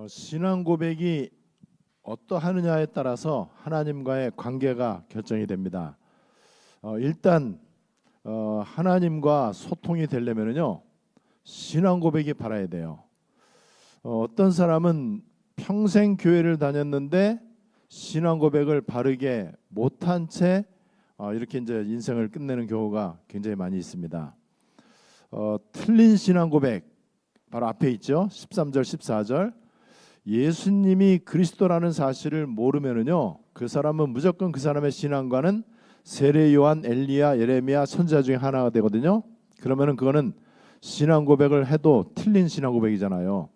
신앙 고백이 어떠하느냐에 따라서 하나님과의 관계가 결정이 됩니다. 일단 하나님과 소통이 되려면요 신앙 고백이 바라야 돼요. 어떤 사람은 평생 교회를 다녔는데 신앙 고백을 바르게 못한 채 이렇게 이제 인생을 끝내는 경우가 굉장히 많이 있습니다. 틀린 신앙 고백 바로 앞에 있죠. 13절 14절 예수님이 그리스도라는 사실을 모르면은요 그 사람은 무조건 그 사람의 신앙과는 세례 요한, 엘리야, 예레미야 선지자 중에 하나가 되거든요. 그러면은 그거는 신앙 고백을 해도 틀린 신앙 고백이잖아요.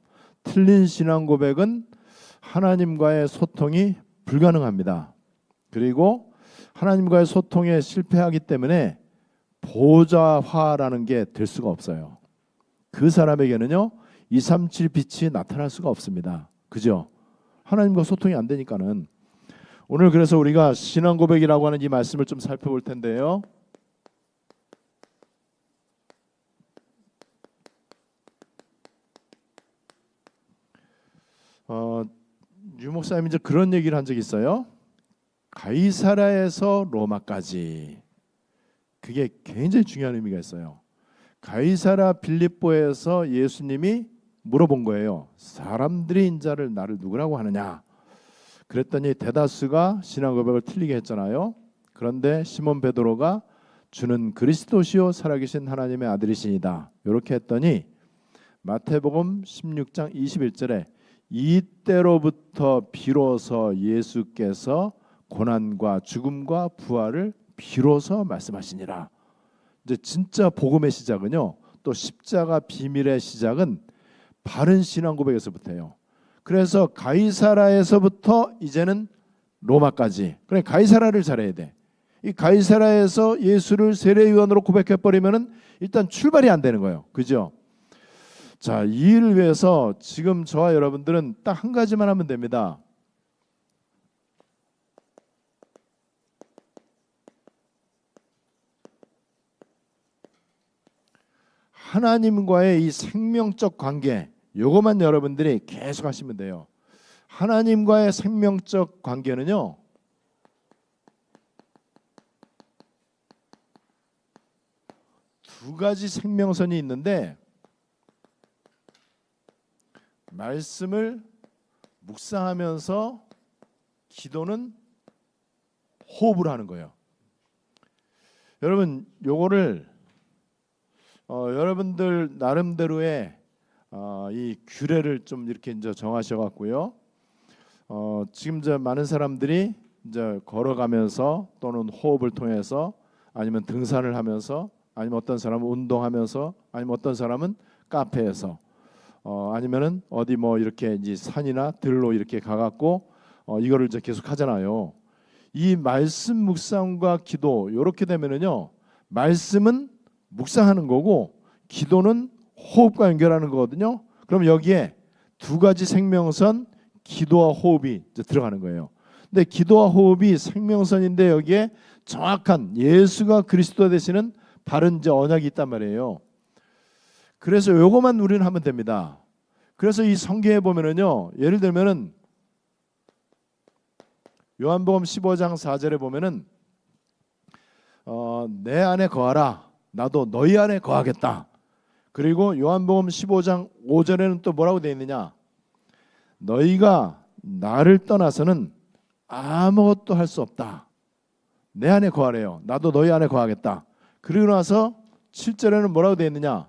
틀린 신앙 고백은 하나님과의 소통이 불가능합니다. 그리고 하나님과의 소통에 실패하기 때문에 보좌화라는 게 될 수가 없어요. 그 사람에게는요 237 빛이 나타날 수가 없습니다. 그죠? 하나님과 소통이 안 되니까는. 오늘 그래서 우리가 신앙 고백이라고 하는 이 말씀을 좀 살펴볼 텐데요. 유 목사님이 이제 그런 얘기를 한 적이 있어요. 가이사랴에서 로마까지. 그게 굉장히 중요한 의미가 있어요. 가이사랴 빌립보에서 예수님이 물어본 거예요. 사람들이 인자를 나를 누구라고 하느냐? 그랬더니 대다수가 신앙 고백을 틀리게 했잖아요. 그런데 시몬 베드로가 주는 그리스도시요 살아계신 하나님의 아들이시니다. 이렇게 했더니 마태복음 16장 21절에 이때로부터 비로소 예수께서 고난과 죽음과 부활을 비로소 말씀하시니라. 이제 진짜 복음의 시작은요. 또 십자가 비밀의 시작은 바른 신앙 고백에서부터예요. 그래서 가이사랴에서부터 이제는 로마까지. 그래 가이사랴를 잘해야 돼. 이 가이사랴에서 예수를 세례요한으로 고백해 버리면은 일단 출발이 안 되는 거예요. 그죠? 자, 이 일을 위해서 지금 저와 여러분들은 딱 한 가지만 하면 됩니다. 하나님과의 이 생명적 관계, 요것만 여러분들이 계속 하시면 돼요. 하나님과의 생명적 관계는요 두 가지 생명선이 있는데 말씀을 묵상하면서 기도는 호흡을 하는 거예요. 여러분 요거를 여러분들 나름대로의 이 규례를 좀 이렇게 이제 정하셔갖고요. 지금 이제 많은 사람들이 이제 걸어가면서 또는 호흡을 통해서 아니면 등산을 하면서 아니면 어떤 사람은 운동하면서 아니면 어떤 사람은 카페에서 아니면은 어디 뭐 이렇게 이제 산이나 들로 이렇게 가갖고 이거를 이제 계속 하잖아요. 이 말씀 묵상과 기도 이렇게 되면은요 말씀은 묵상하는 거고 기도는 호흡과 연결하는 거거든요. 그럼 여기에 두 가지 생명선 기도와 호흡이 이제 들어가는 거예요. 근데 기도와 호흡이 생명선인데 여기에 정확한 예수가 그리스도 되시는 바른 이제 언약이 있단 말이에요. 그래서 요거만 우리는 하면 됩니다. 그래서 이 성경에 보면은요 예를 들면은 요한복음 15장 4절에 보면은 내 안에 거하라 나도 너희 안에 거하겠다. 그리고 요한복음 15장 5절에는 또 뭐라고 되어 있느냐? 너희가 나를 떠나서는 아무것도 할 수 없다. 내 안에 거하래요. 나도 너희 안에 거하겠다. 그리고 나서 7절에는 뭐라고 되어 있느냐?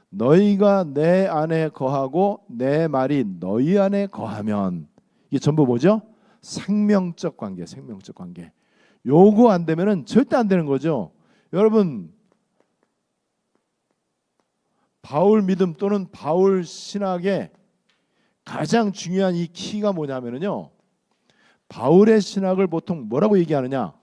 너희가 내 안에 거하고 내 말이 너희 안에 거하면 이게 전부 뭐죠? 생명적 관계, 생명적 관계. 요거 안 되면은 절대 안 되는 거죠. 여러분 바울 믿음 또는 바울 신학의 가장 중요한 이 키가 뭐냐면요. 바울의 신학을 보통 뭐라고 얘기하느냐?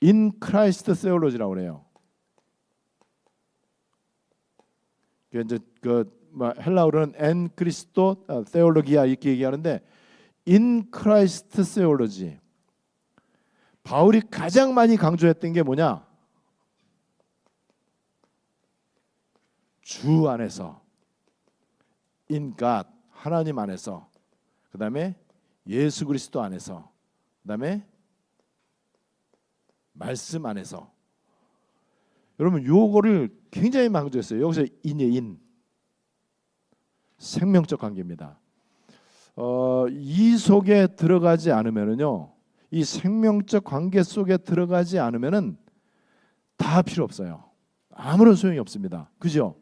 In Christ theology라고 그래요. 이제 헬라어로는 en Christo theologia 이렇게 얘기하는데 In Christ theology. 바울이 가장 많이 강조했던 게 뭐냐? 주 안에서, in God, 하나님 안에서, 그 다음에 예수 그리스도 안에서, 그 다음에 말씀 안에서. 여러분 요거를 굉장히 강조했어요. 여기서 인이에요. 인, 생명적 관계입니다. 이 속에 들어가지 않으면은요, 이 생명적 관계 속에 들어가지 않으면은 다 필요 없어요. 아무런 소용이 없습니다. 그죠?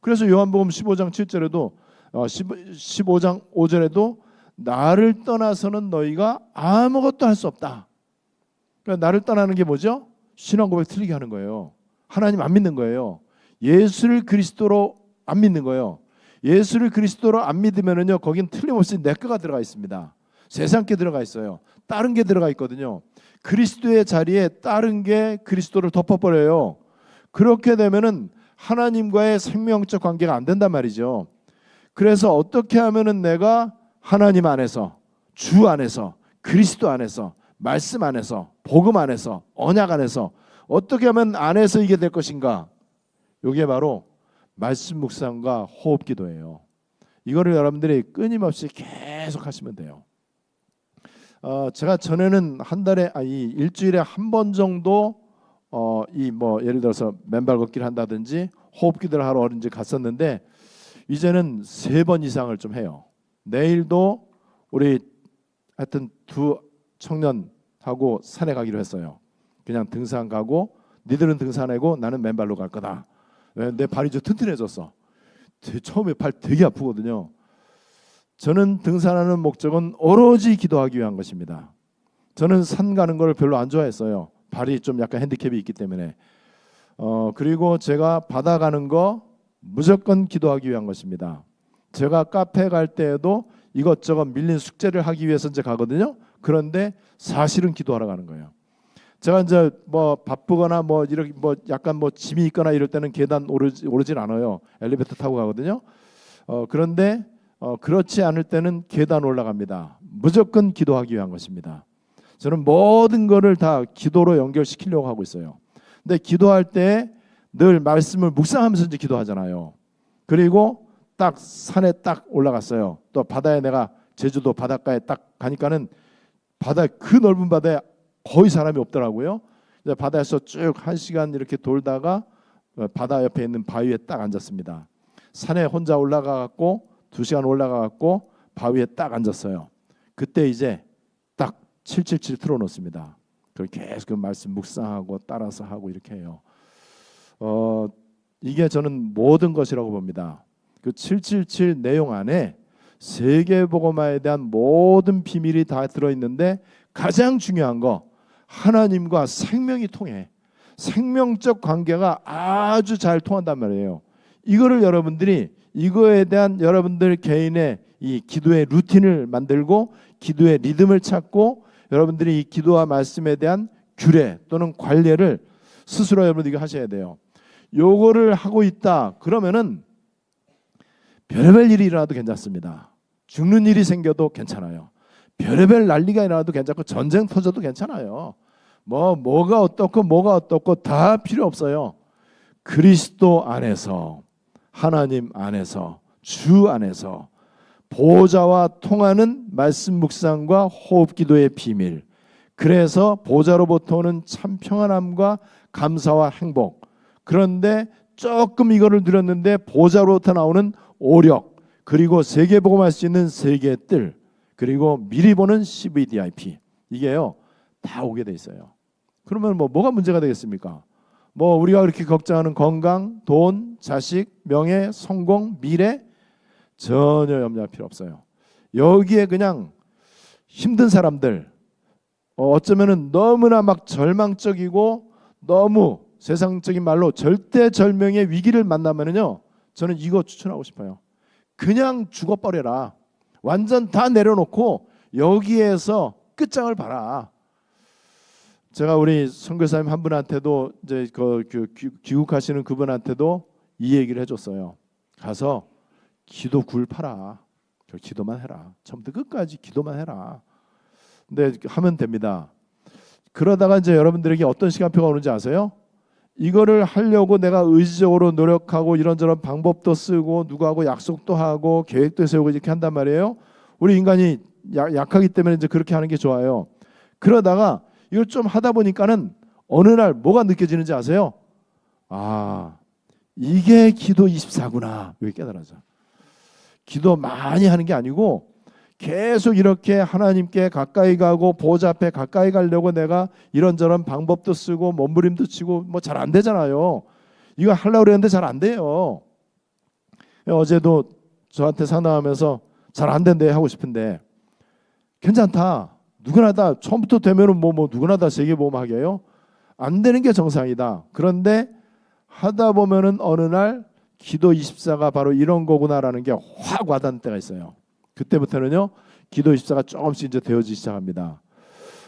그래서 요한복음 15장 7절에도 15장 5절에도 나를 떠나서는 너희가 아무것도 할 수 없다. 그러니까 나를 떠나는 게 뭐죠? 신앙 고백 틀리게 하는 거예요. 하나님 안 믿는 거예요. 예수를 그리스도로 안 믿는 거예요. 예수를 그리스도로 안 믿으면은요, 거긴 틀림없이 내 거가 들어가 있습니다. 세상 게 들어가 있어요. 다른 게 들어가 있거든요. 그리스도의 자리에 다른 게 그리스도를 덮어버려요. 그렇게 되면은 하나님과의 생명적 관계가 안 된단 말이죠. 그래서 어떻게 하면은 내가 하나님 안에서, 주 안에서, 그리스도 안에서, 말씀 안에서, 복음 안에서, 언약 안에서 어떻게 하면 안에서 이게 될 것인가? 이게 바로 말씀 묵상과 호흡 기도예요. 이거를 여러분들이 끊임없이 계속 하시면 돼요. 제가 전에는 한 달에 일주일에 한 번 정도 이 뭐 예를 들어서 맨발 걷기를 한다든지 호흡 기도를 하러 어딘지 갔었는데 이제는 3번 이상을 좀 해요. 내일도 우리 하여튼 2 청년하고 산에 가기로 했어요. 그냥 등산 가고 니들은 등산하고 나는 맨발로 갈 거다. 내 발이 좀 튼튼해졌어. 처음에 발 되게 아프거든요. 저는 등산하는 목적은 오로지 기도하기 위한 것입니다. 저는 산 가는 걸 별로 안 좋아했어요. 발이 좀 약간 핸디캡이 있기 때문에. 그리고 제가 바다 가는 거 무조건 기도하기 위한 것입니다. 제가 카페 갈 때에도 이것저것 밀린 숙제를 하기 위해서 이제 가거든요. 그런데 사실은 기도하러 가는 거예요. 제가 이제 뭐 바쁘거나 뭐 이렇게 뭐 약간 뭐 짐이 있거나 이럴 때는 계단 오르진 않아요. 엘리베이터 타고 가거든요. 그런데 그렇지 않을 때는 계단 올라갑니다. 무조건 기도하기 위한 것입니다. 저는 모든 거를 다 기도로 연결시키려고 하고 있어요. 근데 기도할 때 늘 말씀을 묵상하면서 이제 기도하잖아요. 그리고 딱 산에 딱 올라갔어요. 또 바다에 내가 제주도 바닷가에 딱 가니까는 바다 그 넓은 바다에 거의 사람이 없더라고요. 이제 바다에서 쭉 1시간 이렇게 돌다가 바다 옆에 있는 바위에 딱 앉았습니다. 산에 혼자 올라가갖고 2시간 올라가갖고 바위에 딱 앉았어요. 그때 이제 딱 777 틀어놓습니다. 그걸 계속 그 말씀 묵상하고 따라서 하고 이렇게 해요. 이게 저는 모든 것이라고 봅니다. 그 777 내용 안에 세계복음화에 대한 모든 비밀이 다 들어있는데 가장 중요한 거 하나님과 생명이 통해 생명적 관계가 아주 잘 통한단 말이에요. 이거를 여러분들이 이거에 대한 여러분들 개인의 이 기도의 루틴을 만들고 기도의 리듬을 찾고 여러분들이 이 기도와 말씀에 대한 규례 또는 관례를 스스로 여러분들이 하셔야 돼요. 요거를 하고 있다 그러면은 별의별 일이 일어나도 괜찮습니다. 죽는 일이 생겨도 괜찮아요. 별의별 난리가 일어나도 괜찮고 전쟁 터져도 괜찮아요. 뭐가 어떻고 다 필요 없어요. 그리스도 안에서 하나님 안에서 주 안에서 보좌와 통하는 말씀 묵상과 호흡 기도의 비밀. 그래서 보좌로부터 오는 참 평안함과 감사와 행복. 그런데 조금 이거를 누렸는데 보좌로부터 나오는 오력, 그리고 세계복음할 수 있는 세계의 뜰, 그리고 미리 보는 CVDIP, 이게요 다 오게 돼 있어요. 그러면 뭐가 문제가 되겠습니까? 우리가 그렇게 걱정하는 건강, 돈, 자식, 명예, 성공, 미래 전혀 염려할 필요 없어요. 여기에 그냥 힘든 사람들, 어쩌면은 너무나 막 절망적이고 너무 세상적인 말로 절대절명의 위기를 만나면은요, 저는 이거 추천하고 싶어요. 그냥 죽어버려라. 완전 다 내려놓고 여기에서 끝장을 봐라. 제가 우리 선교사님 한 분한테도 이제 귀국하시는 그분한테도 이 얘기를 해줬어요. 가서 기도 굴 팔아. 기도만 해라. 처음부터 끝까지 기도만 해라. 근데 하면 됩니다. 그러다가 이제 여러분들에게 어떤 시간표가 오는지 아세요? 이거를 하려고 내가 의지적으로 노력하고 이런저런 방법도 쓰고 누구하고 약속도 하고 계획도 세우고 이렇게 한단 말이에요. 우리 인간이 약하기 때문에 이제 그렇게 하는 게 좋아요. 그러다가 이걸 좀 하다 보니까는 어느 날 뭐가 느껴지는지 아세요? 아, 이게 기도 24구나. 여기 깨달아져. 기도 많이 하는 게 아니고 계속 이렇게 하나님께 가까이 가고 보좌 앞에 가까이 가려고 내가 이런저런 방법도 쓰고 몸부림도 치고 뭐 잘 안 되잖아요. 이거 하려고 그랬는데 잘 안 돼요. 어제도 저한테 상담하면서 잘 안 된대 하고 싶은데 괜찮다. 누구나 다 처음부터 되면은 뭐 누구나 다 세계보험 하게요. 안 되는 게 정상이다. 그런데 하다 보면은 어느 날 기도 24가 바로 이런 거구나라는 게 확 와닿는 때가 있어요. 그때부터는요 기도 24가 조금씩 이제 되어지기 시작합니다.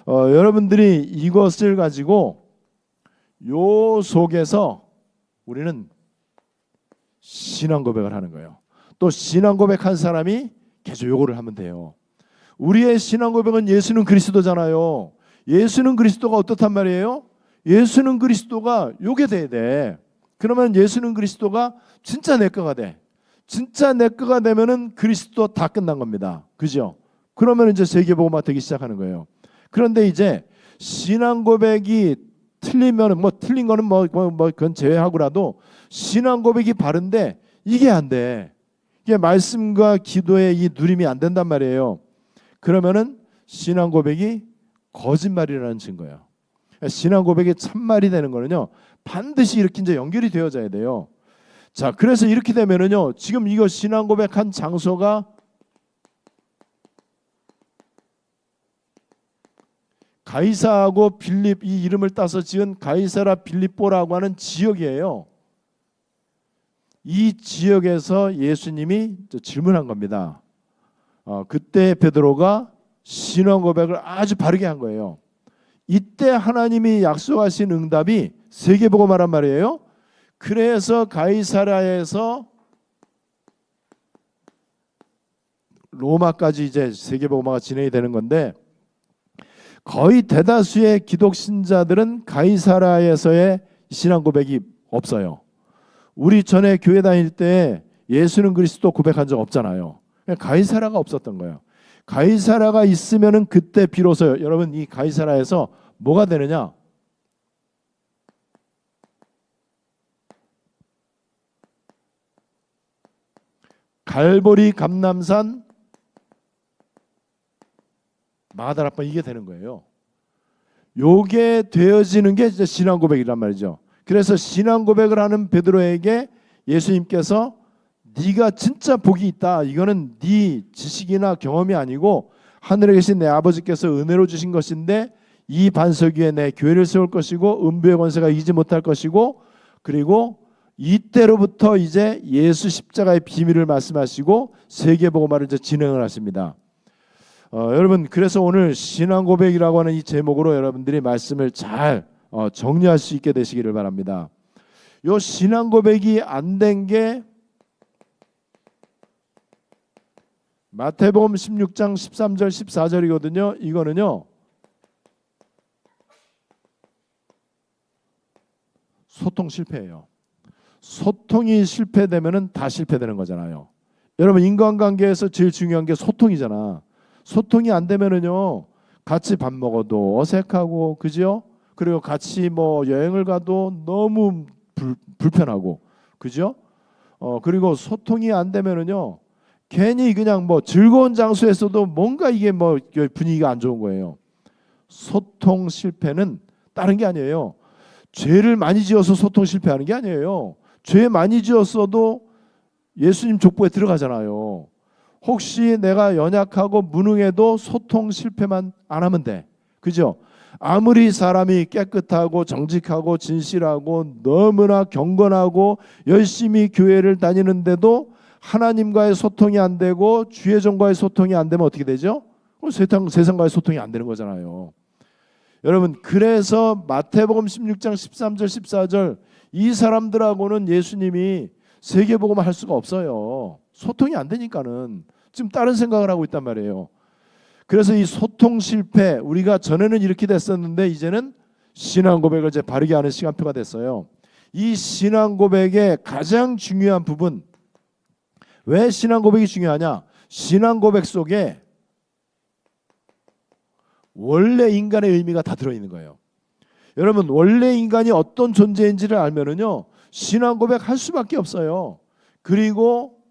여러분들이 이것을 가지고 요 속에서 우리는 신앙 고백을 하는 거예요. 또 신앙 고백한 사람이 계속 요거를 하면 돼요. 우리의 신앙 고백은 예수는 그리스도잖아요. 예수는 그리스도가 어떻단 말이에요? 예수는 그리스도가 요게 돼야 돼. 그러면 예수는 그리스도가 진짜 내 거가 돼. 진짜 내 거가 되면은 그리스도 다 끝난 겁니다. 그죠? 그러면 이제 세계복음화 되기 시작하는 거예요. 그런데 이제 신앙 고백이 틀리면 뭐 틀린 거는 뭐 그건 제외하고라도 신앙 고백이 바른데 이게 안 돼. 이게 말씀과 기도의 이 누림이 안 된단 말이에요. 그러면은 신앙 고백이 거짓말이라는 증거예요. 신앙 고백이 참말이 되는 거는요 반드시 이렇게 이제 연결이 되어져야 돼요. 자, 그래서 이렇게 되면은요 지금 이거 신앙 고백한 장소가 가이사하고 빌립 이 이름을 따서 지은 가이사라 빌립보라고 하는 지역이에요. 이 지역에서 예수님이 질문한 겁니다. 그때 베드로가 신앙 고백을 아주 바르게 한 거예요. 이때 하나님이 약속하신 응답이 세계복음화란 말이에요. 그래서 가이사라에서 로마까지 이제 세계복음화가 진행이 되는 건데 거의 대다수의 기독 신자들은 가이사라에서의 신앙 고백이 없어요. 우리 전에 교회 다닐 때 예수는 그리스도 고백한 적 없잖아요. 가이사라가 없었던 거예요. 가이사라가 있으면은 그때 비로소 여러분 이 가이사라에서 뭐가 되느냐? 갈보리 감람산 마다라파 이게 되는 거예요. 요게 되어지는 게 이제 신앙 고백이란 말이죠. 그래서 신앙 고백을 하는 베드로에게 예수님께서 네가 진짜 복이 있다. 이거는 네 지식이나 경험이 아니고 하늘에 계신 내 아버지께서 은혜로 주신 것인데 이 반석 위에 내 교회를 세울 것이고 음부의 권세가 이기지 못할 것이고 그리고 이때로부터 이제 예수 십자가의 비밀을 말씀하시고 세계복음화를 이제 진행을 하십니다. 여러분 그래서 오늘 신앙 고백이라고 하는 이 제목으로 여러분들이 말씀을 잘 정리할 수 있게 되시기를 바랍니다. 요 신앙 고백이 안 된 게 마태복음 16장 13절 14절이거든요. 이거는요 소통 실패예요. 소통이 실패되면은 다 실패되는 거잖아요. 여러분 인간관계에서 제일 중요한 게 소통이잖아. 소통이 안 되면은요 같이 밥 먹어도 어색하고 그죠? 그리고 같이 뭐 여행을 가도 너무 불편하고 그죠? 그리고 소통이 안 되면은요 괜히 그냥 뭐 즐거운 장소에서도 뭔가 이게 뭐 분위기가 안 좋은 거예요. 소통 실패는 다른 게 아니에요. 죄를 많이 지어서 소통 실패하는 게 아니에요. 죄 많이 지었어도 예수님 족보에 들어가잖아요. 혹시 내가 연약하고 무능해도 소통 실패만 안 하면 돼. 그죠? 아무리 사람이 깨끗하고 정직하고 진실하고 너무나 경건하고 열심히 교회를 다니는데도 하나님과의 소통이 안 되고 주의 종과의 소통이 안 되면 어떻게 되죠? 세상과의 소통이 안 되는 거잖아요. 여러분 그래서 마태복음 16장 13절 14절 이 사람들하고는 예수님이 세계복음을 할 수가 없어요. 소통이 안 되니까는 지금 다른 생각을 하고 있단 말이에요. 그래서 이 소통 실패 우리가 전에는 이렇게 됐었는데 이제는 신앙 고백을 이제 바르게 하는 시간표가 됐어요. 이 신앙 고백의 가장 중요한 부분, 왜 신앙 고백이 중요하냐? 신앙 고백 속에 원래 인간의 의미가 다 들어있는 거예요. 여러분, 원래 인간이 어떤 존재인지를 알면은요, 신앙 고백 할 수밖에 없어요. 그리고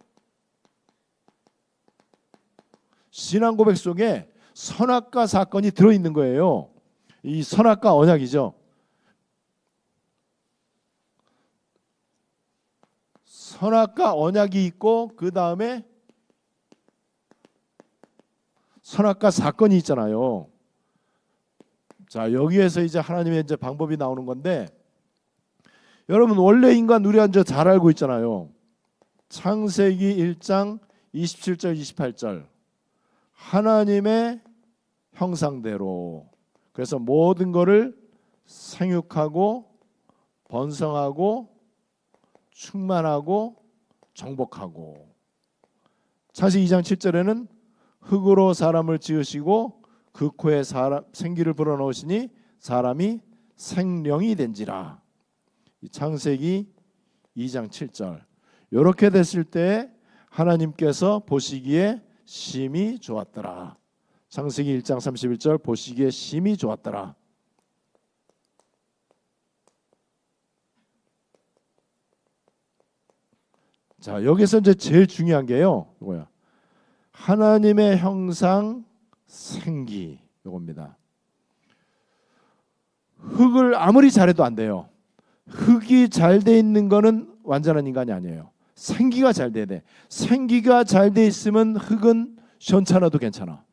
신앙 고백 속에 선악과 사건이 들어있는 거예요. 이 선악과 언약이죠. 선악과 언약이 있고 그 다음에 선악과 사건이 있잖아요. 자, 여기에서 이제 하나님의 이제 방법이 나오는 건데, 여러분 원래 인간 우리 이제 잘 알고 있잖아요. 창세기 1장 27절 28절 하나님의 형상대로, 그래서 모든 것을 생육하고 번성하고 충만하고 정복하고. 창세기 2장 7절에는 흙으로 사람을 지으시고 그 코에 생기를 불어넣으시니 사람이 생령이 된지라. 창세기 2장 7절. 이렇게 됐을 때 하나님께서 보시기에 심히 좋았더라. 창세기 1장 31절 보시기에 심히 좋았더라. 자, 여기서 이제 제일 중요한 게요, 이거야. 하나님의 형상 생기, 이겁니다. 흙을 아무리 잘해도 안 돼요. 흙이 잘 돼 있는 거는 완전한 인간이 아니에요. 생기가 잘 돼야 돼. 생기가 잘 돼 있으면 흙은 시원찮아도 괜찮아.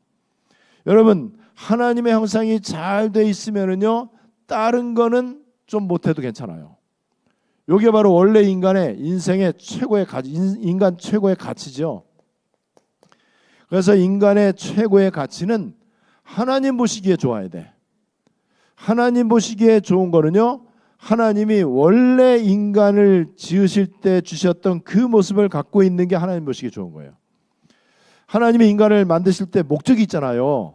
여러분, 하나님의 형상이 잘 돼 있으면은요, 다른 거는 좀 못해도 괜찮아요. 이게 바로 원래 인간의 인생의 최고의 가치, 인간 최고의 가치죠. 그래서 인간의 최고의 가치는 하나님 보시기에 좋아야 돼. 하나님 보시기에 좋은 거는요, 하나님이 원래 인간을 지으실 때 주셨던 그 모습을 갖고 있는 게 하나님 보시기에 좋은 거예요. 하나님이 인간을 만드실 때 목적이 있잖아요.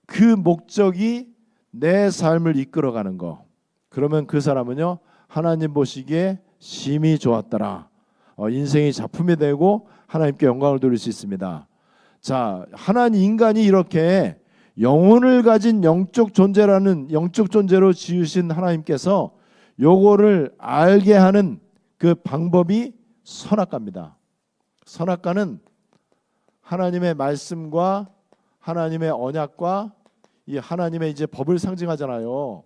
그 목적이 내 삶을 이끌어가는 거. 그러면 그 사람은요, 하나님 보시기에 심히 좋았더라. 인생이 작품이 되고 하나님께 영광을 돌릴 수 있습니다. 자, 하나님 인간이 이렇게 영혼을 가진 영적 존재로 지으신 하나님께서 요거를 알게 하는 그 방법이 선악과입니다. 선악과는 하나님의 말씀과 하나님의 언약과 이 하나님의 이제 법을 상징하잖아요.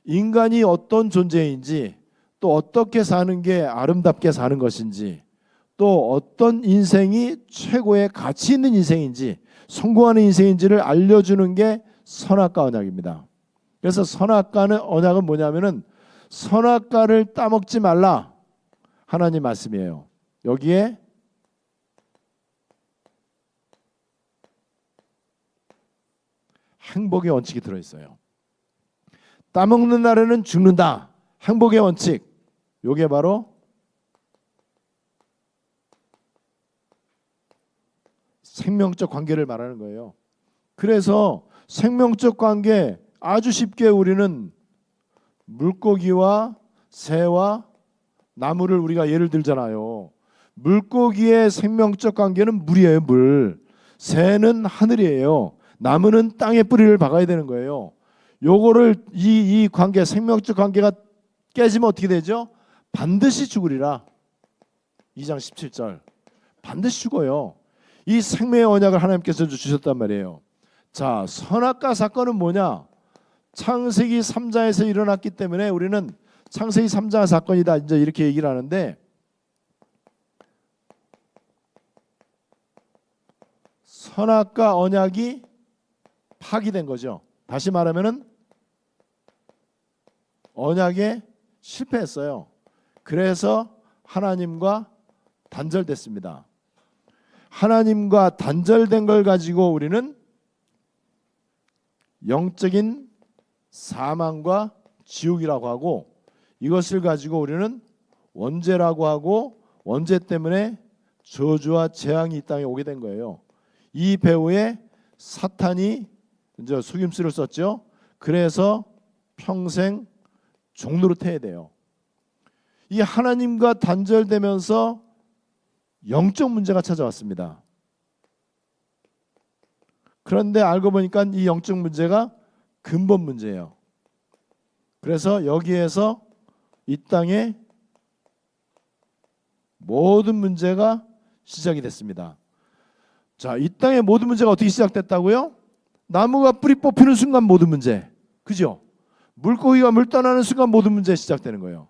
인간이 어떤 존재인지, 또 어떻게 사는 게 아름답게 사는 것인지, 또 어떤 인생이 최고의 가치 있는 인생인지, 성공하는 인생인지를 알려주는 게 선악과 언약입니다. 그래서 선악과는 언약은 뭐냐면은 선악과를 따먹지 말라, 하나님 말씀이에요. 여기에 행복의 원칙이 들어있어요. 따먹는 날에는 죽는다. 행복의 원칙. 이게 바로 생명적 관계를 말하는 거예요. 그래서 생명적 관계, 아주 쉽게 우리는 물고기와 새와 나무를 우리가 예를 들잖아요. 물고기의 생명적 관계는 물이에요, 물. 새는 하늘이에요. 나무는 땅에 뿌리를 박아야 되는 거예요. 요거를 이 관계, 생명적 관계가 깨지면 어떻게 되죠? 반드시 죽으리라. 2장 17절. 반드시 죽어요. 이 생명의 언약을 하나님께서 주셨단 말이에요. 자, 선악과 사건은 뭐냐? 창세기 3장에서 일어났기 때문에 우리는 창세기 3장 사건이다 이제 이렇게 얘기를 하는데, 선악과 언약이 파기된 거죠. 다시 말하면은 언약에 실패했어요. 그래서 하나님과 단절됐습니다. 하나님과 단절된 걸 가지고 우리는 영적인 사망과 지옥이라고 하고, 이것을 가지고 우리는 원죄라고 하고, 원죄 때문에 저주와 재앙이 이 땅에 오게 된 거예요. 이 배후에 사탄이 이제 속임수를 썼죠. 그래서 평생 종노릇해야 돼요. 이 하나님과 단절되면서 영적 문제가 찾아왔습니다. 그런데 알고 보니까 이 영적 문제가 근본 문제예요. 그래서 여기에서 이 땅에 모든 문제가 시작이 됐습니다. 자, 이 땅의 모든 문제가 어떻게 시작됐다고요? 나무가 뿌리 뽑히는 순간 모든 문제, 그죠? 물고기가 물 떠나는 순간 모든 문제 시작되는 거예요.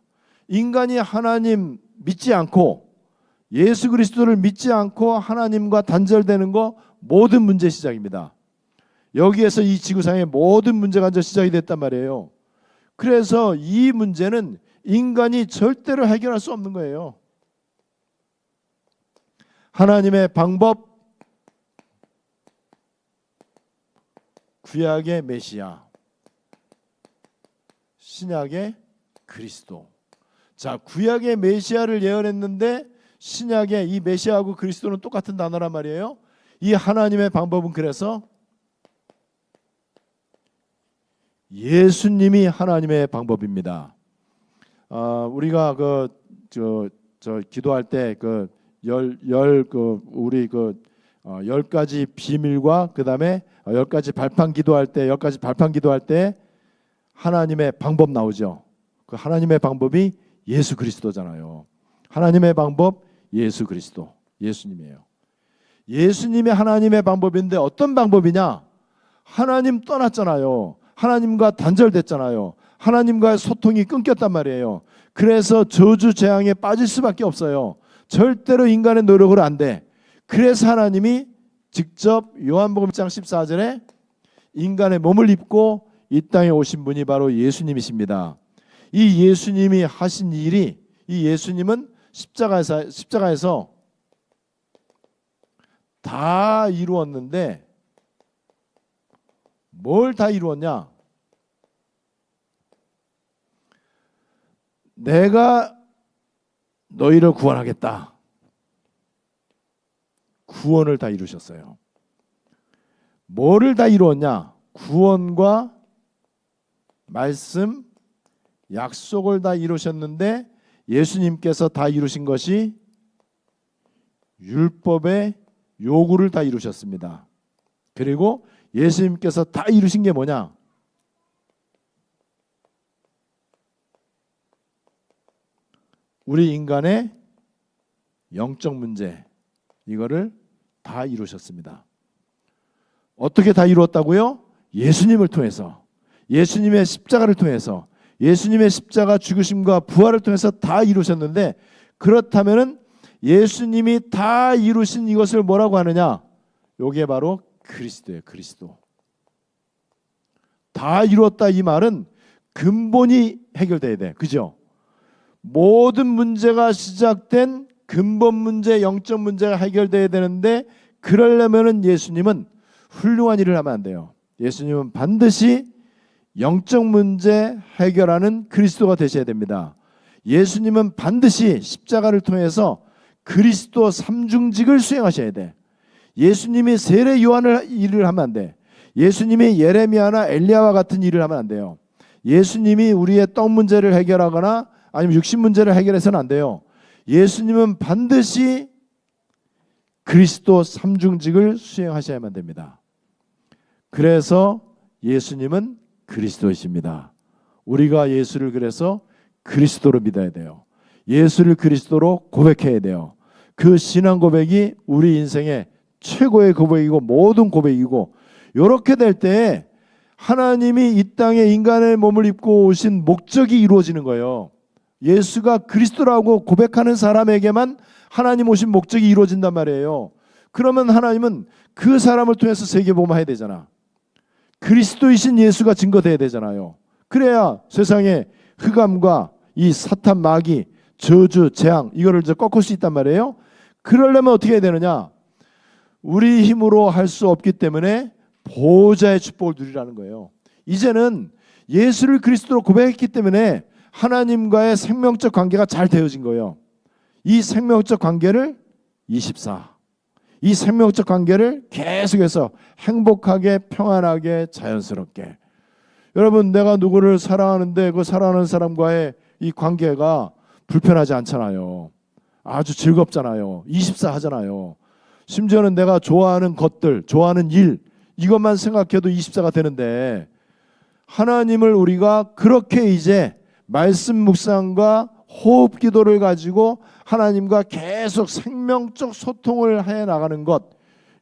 인간이 하나님 믿지 않고 예수 그리스도를 믿지 않고 하나님과 단절되는 거 모든 문제 시작입니다. 여기에서 이 지구상의 모든 문제가 이제 시작이 됐단 말이에요. 그래서 이 문제는 인간이 절대로 해결할 수 없는 거예요. 하나님의 방법, 구약의 메시아, 신약의 그리스도. 자, 구약의 메시아를 예언했는데 신약의 이 메시아하고 그리스도는 똑같은 단어란 말이에요. 이 하나님의 방법은 그래서 예수님이 하나님의 방법입니다. 우리가 기도할 때 우리 10가지 비밀과 그다음에 10가지 발판 기도할 때 10가지 발판 기도할 때 하나님의 방법 나오죠. 그 하나님의 방법이 예수 그리스도잖아요. 하나님의 방법 예수 그리스도, 예수님이에요. 예수님이 하나님의 방법인데 어떤 방법이냐? 하나님 떠났잖아요. 하나님과 단절됐잖아요. 하나님과의 소통이 끊겼단 말이에요. 그래서 저주 재앙에 빠질 수밖에 없어요. 절대로 인간의 노력으로 안 돼. 그래서 하나님이 직접 요한복음 1장 14절에 인간의 몸을 입고 이 땅에 오신 분이 바로 예수님이십니다. 이 예수님이 하신 일이, 이 예수님은 십자가에서 다 이루었는데 뭘 다 이루었냐? 내가 너희를 구원하겠다. 구원을 다 이루셨어요. 뭐를 다 이루었냐? 구원과 말씀, 약속을 다 이루셨는데 예수님께서 다 이루신 것이 율법의 요구를 다 이루셨습니다. 그리고 예수님께서 다 이루신 게 뭐냐? 우리 인간의 영적 문제, 이거를 다 이루셨습니다. 어떻게 다 이루었다고요? 예수님을 통해서, 예수님의 십자가를 통해서, 예수님의 십자가 죽으심과 부활을 통해서 다 이루셨는데, 그렇다면은 예수님이 다 이루신 이것을 뭐라고 하느냐? 이게 바로 그리스도예요. 그리스도. 다 이루었다 이 말은 근본이 해결돼야 돼. 그죠? 모든 문제가 시작된 근본 문제, 영적 문제가 해결돼야 되는데, 그러려면은 예수님은 훌륭한 일을 하면 안 돼요. 예수님은 반드시 영적 문제 해결하는 그리스도가 되셔야 됩니다. 예수님은 반드시 십자가를 통해서 그리스도 삼중직을 수행하셔야 돼. 예수님이 세례 요한을 일을 하면 안 돼. 예수님이 예레미야나 엘리야와 같은 일을 하면 안 돼요. 예수님이 우리의 떡 문제를 해결하거나 아니면 육신 문제를 해결해서는 안 돼요. 예수님은 반드시 그리스도 삼중직을 수행하셔야만 됩니다. 그래서 예수님은 그리스도이십니다. 우리가 예수를 그래서 그리스도로 믿어야 돼요. 예수를 그리스도로 고백해야 돼요. 그 신앙 고백이 우리 인생의 최고의 고백이고 모든 고백이고, 이렇게 될 때 하나님이 이 땅에 인간의 몸을 입고 오신 목적이 이루어지는 거예요. 예수가 그리스도라고 고백하는 사람에게만 하나님 오신 목적이 이루어진단 말이에요. 그러면 하나님은 그 사람을 통해서 세계복음화해야 되잖아. 그리스도이신 예수가 증거돼야 되잖아요. 그래야 세상의 흑암과 이 사탄 마귀, 저주, 재앙 이거를 이제 꺾을 수 있단 말이에요. 그러려면 어떻게 해야 되느냐? 우리 힘으로 할 수 없기 때문에 보호자의 축복을 누리라는 거예요. 이제는 예수를 그리스도로 고백했기 때문에 하나님과의 생명적 관계가 잘 되어진 거예요. 이 생명적 관계를 24, 이 생명적 관계를 계속해서 행복하게, 평안하게, 자연스럽게. 여러분, 내가 누구를 사랑하는데 그 사랑하는 사람과의 이 관계가 불편하지 않잖아요. 아주 즐겁잖아요. 24 하잖아요. 심지어는 내가 좋아하는 것들, 좋아하는 일, 이것만 생각해도 24가 되는데, 하나님을 우리가 그렇게 이제 말씀 묵상과 호흡 기도를 가지고 하나님과 계속 생명적 소통을 해 나가는 것,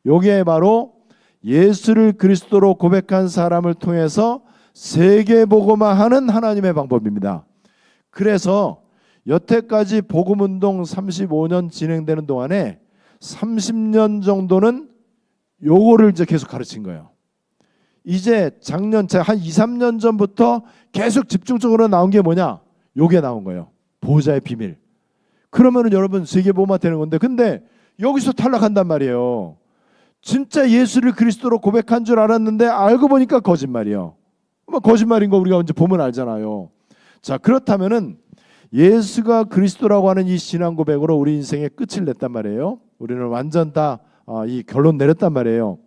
요게 바로 예수를 그리스도로 고백한 사람을 통해서 세계복음화하는 하나님의 방법입니다. 그래서 여태까지 복음운동 35년 진행되는 동안에 30년 정도는 요거를 이제 계속 가르친 거예요. 이제 작년 한 2, 3년 전부터 계속 집중적으로 나온 게 뭐냐? 요게 나온 거예요. 보호자의 비밀. 그러면은 여러분 세계복음화 되는 건데, 근데 여기서 탈락한단 말이에요. 진짜 예수를 그리스도로 고백한 줄 알았는데 알고 보니까 거짓말이에요. 뭐 거짓말인 거 우리가 이제 보면 알잖아요. 자, 그렇다면은 예수가 그리스도라고 하는 이 신앙 고백으로 우리 인생의 끝을 냈단 말이에요. 우리는 완전 다 이 결론 내렸단 말이에요.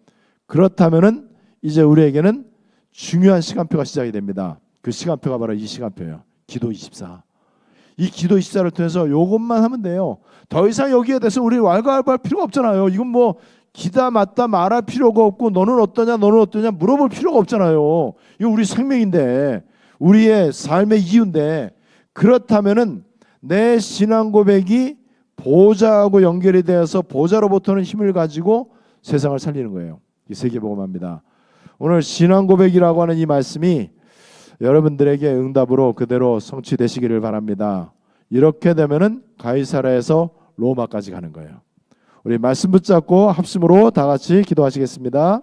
그렇다면은 이제 우리에게는 중요한 시간표가 시작이 됩니다. 그 시간표가 바로 이 시간표예요. 기도 24. 이 기도 24를 통해서 요것만 하면 돼요. 더 이상 여기에 대해서 우리 왈가왈부할 필요가 없잖아요. 이건 뭐 기다 맞다 말할 필요가 없고, 너는 어떠냐 너는 어떠냐 물어볼 필요가 없잖아요. 이거 우리 생명인데, 우리의 삶의 이유인데, 그렇다면은 내 신앙 고백이 보좌하고 연결이 되어서 보좌로부터는 힘을 가지고 세상을 살리는 거예요. 이 세계복음화입니다. 오늘 신앙 고백이라고 하는 이 말씀이 여러분들에게 응답으로 그대로 성취되시기를 바랍니다. 이렇게 되면은 가이사라에서 로마까지 가는 거예요. 우리 말씀 붙잡고 합심으로 다 같이 기도하시겠습니다.